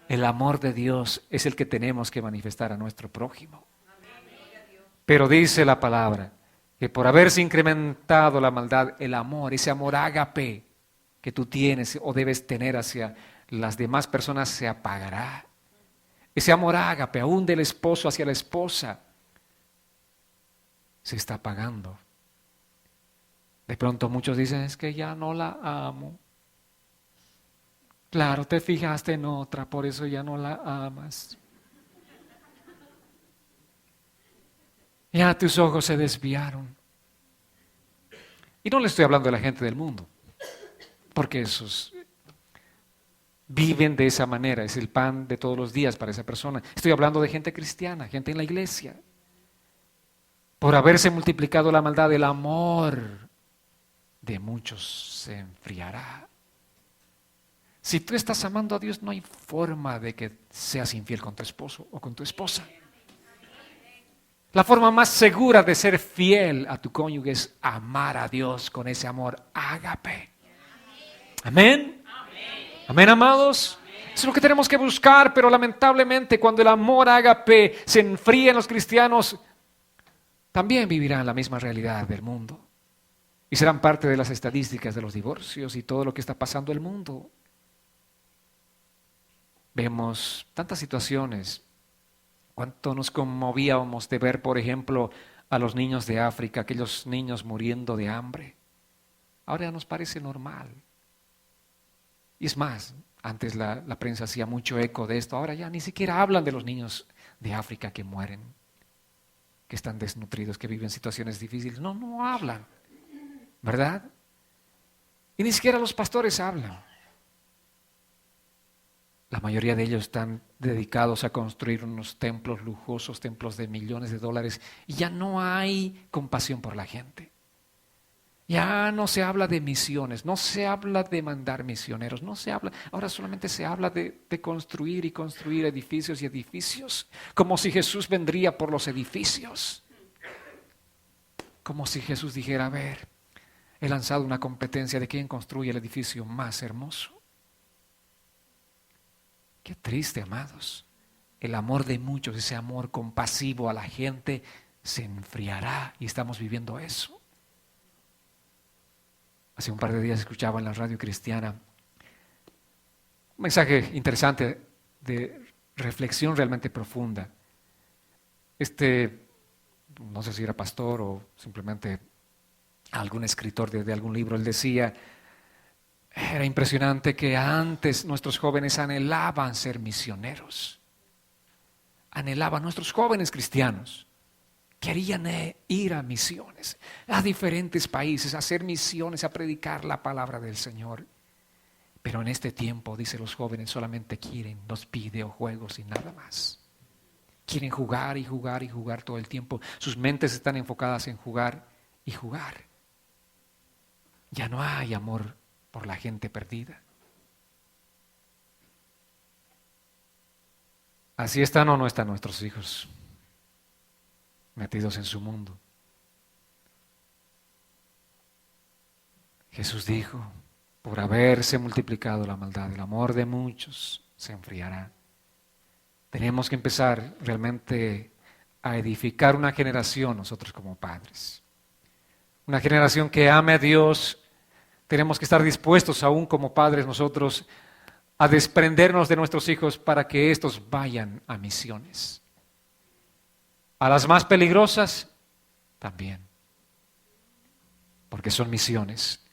El amor de Dios es el que tenemos que manifestar a nuestro prójimo. Pero dice la palabra que por haberse incrementado la maldad, el amor, ese amor ágape que tú tienes o debes tener hacia las demás personas se apagará. Ese amor ágape, aún del esposo hacia la esposa, se está apagando. De pronto muchos dicen, es que ya no la amo. Claro, te fijaste en otra, por eso ya no la amas. Ya tus ojos se desviaron. Y no le estoy hablando de la gente del mundo, porque esos viven de esa manera, es el pan de todos los días para esa persona. Estoy hablando de gente cristiana, gente en la iglesia. Por haberse multiplicado la maldad, el amor de muchos se enfriará. Si tú estás amando a Dios, no hay forma de que seas infiel con tu esposo o con tu esposa. La forma más segura de ser fiel a tu cónyuge es amar a Dios con ese amor ágape. Amén. Amén, amados. Eso es lo que tenemos que buscar, pero lamentablemente cuando el amor ágape se enfría en los cristianos, también vivirán la misma realidad del mundo. Y serán parte de las estadísticas de los divorcios y todo lo que está pasando en el mundo. Vemos tantas situaciones. Cuánto nos conmovíamos de ver, por ejemplo, a los niños de África, aquellos niños muriendo de hambre. Ahora ya nos parece normal. Y es más, antes la prensa hacía mucho eco de esto, ahora ya ni siquiera hablan de los niños de África que mueren, que están desnutridos, que viven situaciones difíciles. No hablan, ¿verdad? Y ni siquiera los pastores hablan. La mayoría de ellos están dedicados a construir unos templos lujosos, templos de millones de dólares, y ya no hay compasión por la gente. Ya no se habla de misiones, no se habla de mandar misioneros, no se habla, ahora solamente se habla de construir y construir edificios y edificios, como si Jesús vendría por los edificios. Como si Jesús dijera, a ver, he lanzado una competencia de quién construye el edificio más hermoso. Qué triste, amados. El amor de muchos, ese amor compasivo a la gente, se enfriará y estamos viviendo eso. Hace un par de días escuchaba en la radio cristiana un mensaje interesante de reflexión realmente profunda. No sé si era pastor o simplemente algún escritor de algún libro, él decía, era impresionante que antes nuestros jóvenes anhelaban ser misioneros. Anhelaban, nuestros jóvenes cristianos querían ir a misiones, a diferentes países, a hacer misiones, a predicar la palabra del Señor. Pero en este tiempo, dice, los jóvenes solamente quieren los videojuegos y nada más. Quieren jugar y jugar y jugar todo el tiempo. Sus mentes están enfocadas en jugar y jugar. Ya no hay amor por la gente perdida. ¿Así están o no están nuestros hijos metidos en su mundo? Jesús dijo, por haberse multiplicado la maldad, el amor de muchos se enfriará. Tenemos que empezar realmente a edificar una generación nosotros como padres. Una generación que ame a Dios. Tenemos que estar dispuestos aún como padres nosotros a desprendernos de nuestros hijos para que estos vayan a misiones. A las más peligrosas también, porque son misiones.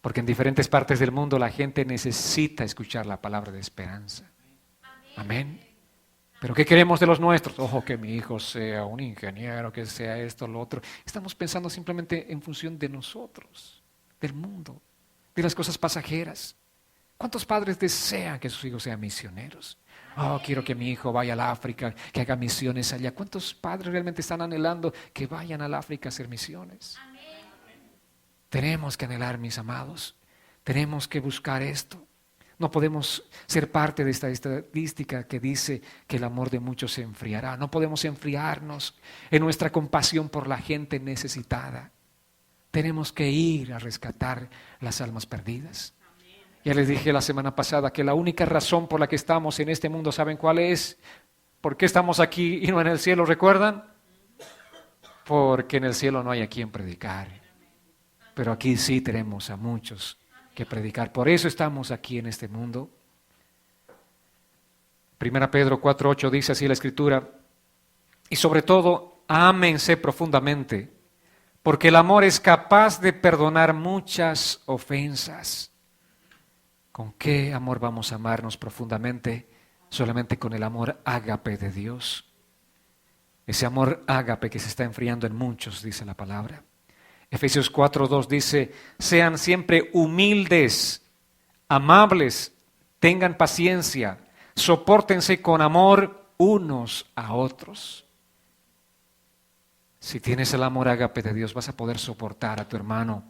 Porque en diferentes partes del mundo la gente necesita escuchar la palabra de esperanza. Amén. Pero ¿qué queremos de los nuestros? Ojo, que mi hijo sea un ingeniero, que sea esto, lo otro. Estamos pensando simplemente en función de nosotros, del mundo, de las cosas pasajeras. ¿Cuántos padres desean que sus hijos sean misioneros? Oh, quiero que mi hijo vaya al África, que haga misiones allá. ¿Cuántos padres realmente están anhelando que vayan al África a hacer misiones? Tenemos que anhelar, mis amados. Tenemos que buscar esto. No podemos ser parte de esta estadística que dice que el amor de muchos se enfriará. No podemos enfriarnos en nuestra compasión por la gente necesitada. Tenemos que ir a rescatar las almas perdidas. Ya les dije la semana pasada que la única razón por la que estamos en este mundo, ¿saben cuál es? ¿Por qué estamos aquí y no en el cielo? ¿Recuerdan? porque en el cielo no hay a quien predicar. Pero aquí sí tenemos a muchos que predicar. Por eso estamos aquí en este mundo. 1 Pedro 4:8 dice así la Escritura: y sobre todo, ámense profundamente, porque el amor es capaz de perdonar muchas ofensas. ¿Con qué amor vamos a amarnos profundamente? Solamente con el amor ágape de Dios. Ese amor ágape que se está enfriando en muchos, dice la palabra. Efesios 4:2 dice: sean siempre humildes, amables, tengan paciencia, sopórtense con amor unos a otros. Si tienes el amor ágape de Dios, vas a poder soportar a tu hermano.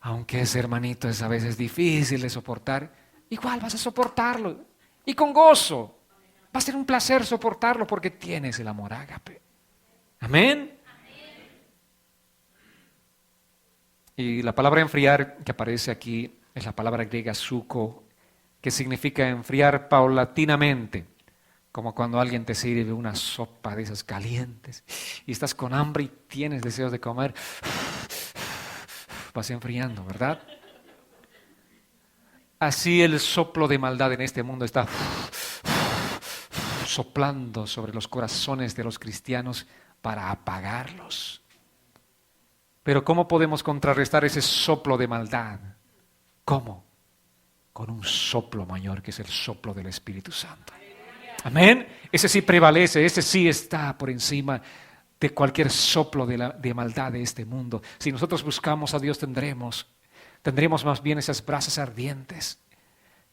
Aunque ese hermanito es a veces difícil de soportar, igual vas a soportarlo. Y con gozo. Va a ser un placer soportarlo porque tienes el amor ágape. Amén. Y la palabra enfriar que aparece aquí es la palabra griega suko, que significa enfriar paulatinamente, como cuando alguien te sirve una sopa de esas calientes y estás con hambre y tienes deseos de comer, vas enfriando, ¿verdad? Así el soplo de maldad en este mundo está soplando sobre los corazones de los cristianos para apagarlos. Pero ¿cómo podemos contrarrestar ese soplo de maldad? ¿Cómo? Con un soplo mayor, que es el soplo del Espíritu Santo. Amén. Ese sí prevalece, ese sí está por encima de cualquier soplo de maldad de este mundo. Si nosotros buscamos a Dios, tendremos más bien esas brasas ardientes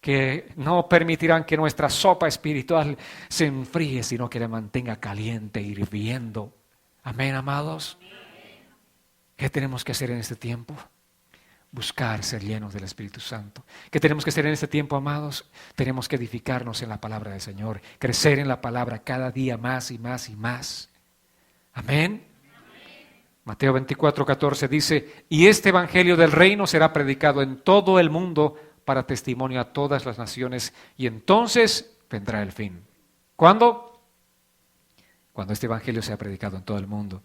que no permitirán que nuestra sopa espiritual se enfríe, sino que la mantenga caliente, hirviendo. Amén, amados. ¿Qué tenemos que hacer en este tiempo? Buscar ser llenos del Espíritu Santo. ¿Qué tenemos que hacer en este tiempo, amados? Tenemos que edificarnos en la palabra del Señor, crecer en la palabra cada día más y más y más. Amén. Mateo 24:14 dice: y este evangelio del reino será predicado en todo el mundo para testimonio a todas las naciones, y entonces vendrá el fin. ¿Cuándo? Cuando este evangelio sea predicado en todo el mundo.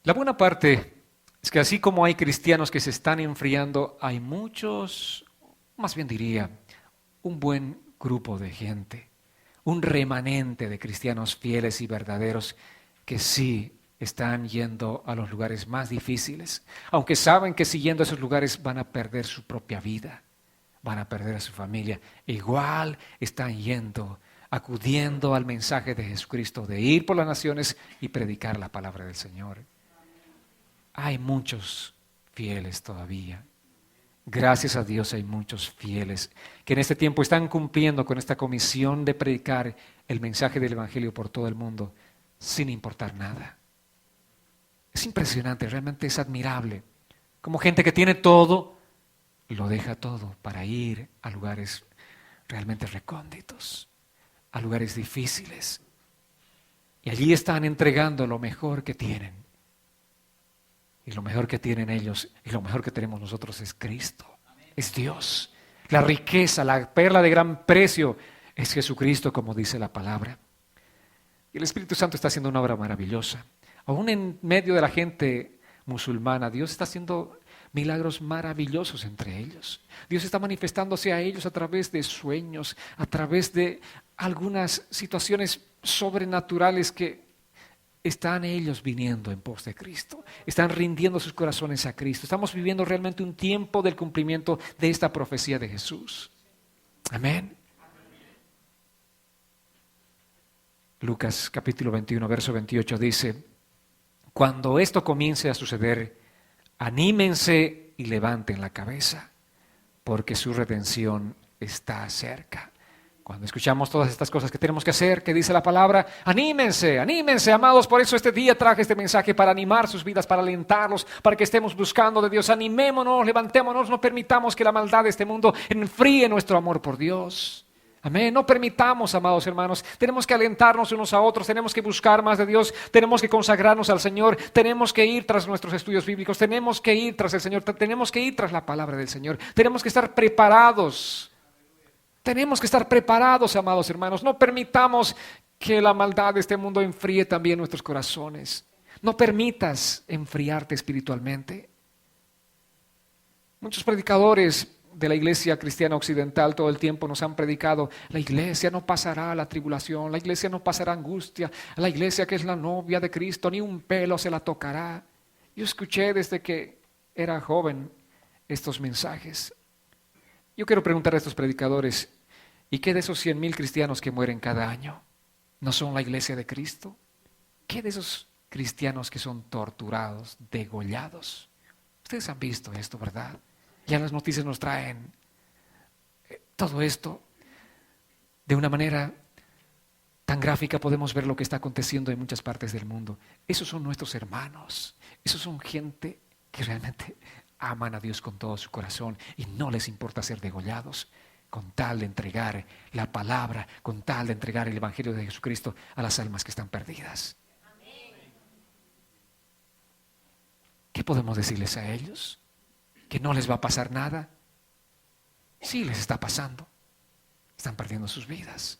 La buena parte es que así como hay cristianos que se están enfriando, hay muchos, más bien diría, un buen grupo de gente, un remanente de cristianos fieles y verdaderos que sí están yendo a los lugares más difíciles, aunque saben que si yendo a esos lugares van a perder su propia vida, van a perder a su familia, igual están yendo, acudiendo al mensaje de Jesucristo, de ir por las naciones y predicar la palabra del Señor. Hay muchos fieles todavía. Gracias a Dios hay muchos fieles que en este tiempo están cumpliendo con esta comisión de predicar el mensaje del Evangelio por todo el mundo sin importar nada. Es impresionante, realmente es admirable. Como gente que tiene todo, lo deja todo para ir a lugares realmente recónditos, a lugares difíciles. Y allí están entregando lo mejor que tienen. Y lo mejor que tienen ellos y lo mejor que tenemos nosotros es Cristo, es Dios. La riqueza, la perla de gran precio es Jesucristo, como dice la palabra. Y el Espíritu Santo está haciendo una obra maravillosa. Aún en medio de la gente musulmana, Dios está haciendo milagros maravillosos entre ellos. Dios está manifestándose a ellos a través de sueños, a través de algunas situaciones sobrenaturales que están ellos viniendo en pos de Cristo, están rindiendo sus corazones a Cristo. Estamos viviendo realmente un tiempo del cumplimiento de esta profecía de Jesús. Amén. Lucas capítulo 21, verso 28 dice: cuando esto comience a suceder, anímense y levanten la cabeza, porque su redención está cerca. Cuando escuchamos todas estas cosas que tenemos que hacer, que dice la palabra, anímense, amados. Por eso este día traje este mensaje para animar sus vidas, para alentarlos, para que estemos buscando de Dios. Animémonos, levantémonos, no permitamos que la maldad de este mundo enfríe nuestro amor por Dios. Amén, no permitamos, amados hermanos. Tenemos que alentarnos unos a otros, tenemos que buscar más de Dios, tenemos que consagrarnos al Señor, tenemos que ir tras nuestros estudios bíblicos, tenemos que ir tras el Señor, tenemos que ir tras la palabra del Señor, tenemos que estar preparados. Tenemos que estar preparados, amados hermanos. No permitamos que la maldad de este mundo enfríe también nuestros corazones. No permitas enfriarte espiritualmente. Muchos predicadores de la iglesia cristiana occidental todo el tiempo nos han predicado: la iglesia no pasará la tribulación, la iglesia no pasará angustia, la iglesia que es la novia de Cristo, ni un pelo se la tocará. Yo escuché desde que era joven estos mensajes. Yo quiero preguntar a estos predicadores: ¿y qué de esos 100,000 cristianos que mueren cada año? ¿No son la iglesia de Cristo? ¿Qué de esos cristianos que son torturados, degollados? Ustedes han visto esto, ¿verdad? Ya las noticias nos traen todo esto. De una manera tan gráfica podemos ver lo que está aconteciendo en muchas partes del mundo. Esos son nuestros hermanos. Esos son gente que realmente aman a Dios con todo su corazón y no les importa ser degollados, con tal de entregar la palabra, con tal de entregar el Evangelio de Jesucristo a las almas que están perdidas. ¿Qué podemos decirles a ellos? ¿Que no les va a pasar nada? Sí, les está pasando. Están perdiendo sus vidas.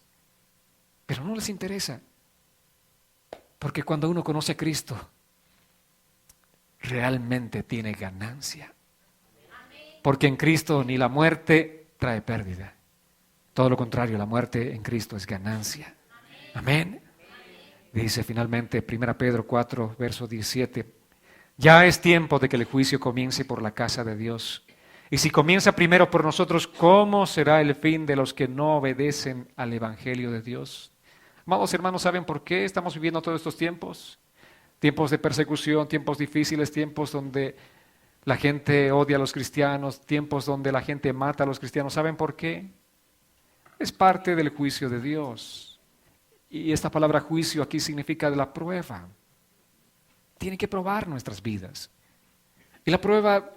Pero no les interesa. Porque cuando uno conoce a Cristo, realmente tiene ganancia. Porque en Cristo ni la muerte trae pérdida. Todo lo contrario, la muerte en Cristo es ganancia. Amén. Dice finalmente 1 Pedro 4, verso 17. Ya es tiempo de que el juicio comience por la casa de Dios. Y si comienza primero por nosotros, ¿cómo será el fin de los que no obedecen al Evangelio de Dios? Amados hermanos, ¿saben por qué estamos viviendo todos estos tiempos? Tiempos de persecución, tiempos difíciles, tiempos donde la gente odia a los cristianos, tiempos donde la gente mata a los cristianos. ¿Saben por qué? Es parte del juicio de Dios. Y esta palabra juicio aquí significa de la prueba. Tiene que probar nuestras vidas. Y la prueba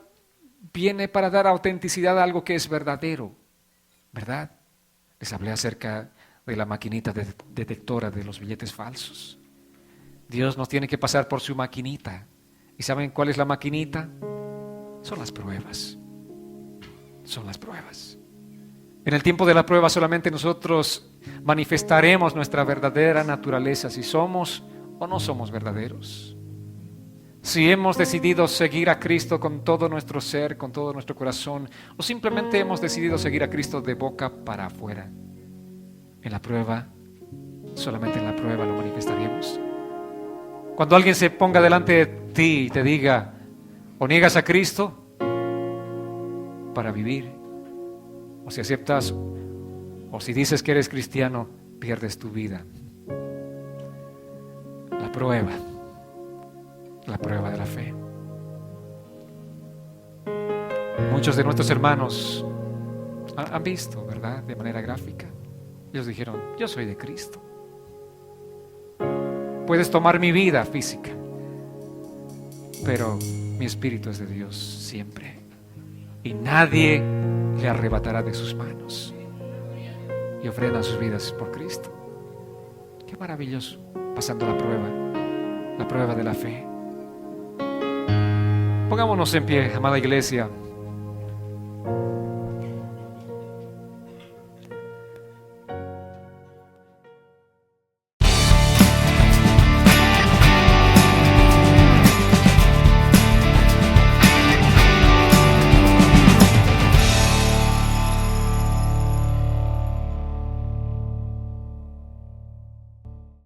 viene para dar autenticidad a algo que es verdadero, ¿verdad? Les hablé acerca de la maquinita detectora de los billetes falsos. Dios nos tiene que pasar por su maquinita. ¿Y saben cuál es la maquinita? Son las pruebas. Son las pruebas. En el tiempo de la prueba solamente nosotros manifestaremos nuestra verdadera naturaleza, si somos o no somos verdaderos. Si hemos decidido seguir a Cristo con todo nuestro ser, con todo nuestro corazón, o simplemente hemos decidido seguir a Cristo de boca para afuera. En la prueba, solamente en la prueba lo manifestaremos. Cuando alguien se ponga delante de ti y te diga: o niegas a Cristo para vivir, o si aceptas, o si dices que eres cristiano, pierdes tu vida. La prueba de la fe. Muchos de nuestros hermanos han visto, ¿verdad?, de manera gráfica. Ellos dijeron: yo soy de Cristo. Puedes tomar mi vida física, pero mi espíritu es de Dios siempre. Y nadie le arrebatará de sus manos. Y ofrendan sus vidas por Cristo. Qué maravilloso, pasando la prueba de la fe. Pongámonos en pie, amada iglesia.